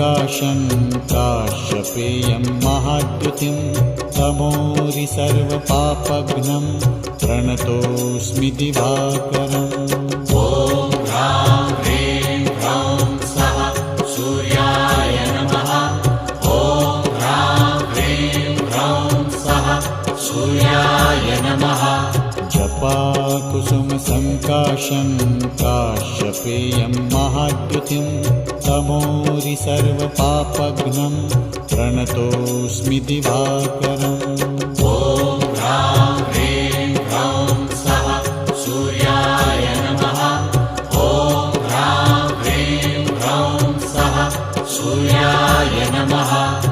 सङ्काशं काश्यपेयं महाद्युतिं तमोरि सर्वपापघ्नं प्रणतोऽस्मि दिवाकरम्। ॐ ह्रां ह्रीं ह्रौं स्वः सूर्याय नमः। ॐ ह्रां ह्रीं ह्रौं स्वः सूर्याय नमः। जपाकुसुमसङ्काशं काश्यपेयं महाद्युतिं तमोरि सर्वपापघ्नं प्रणतोऽस्मि दिवाकरम्।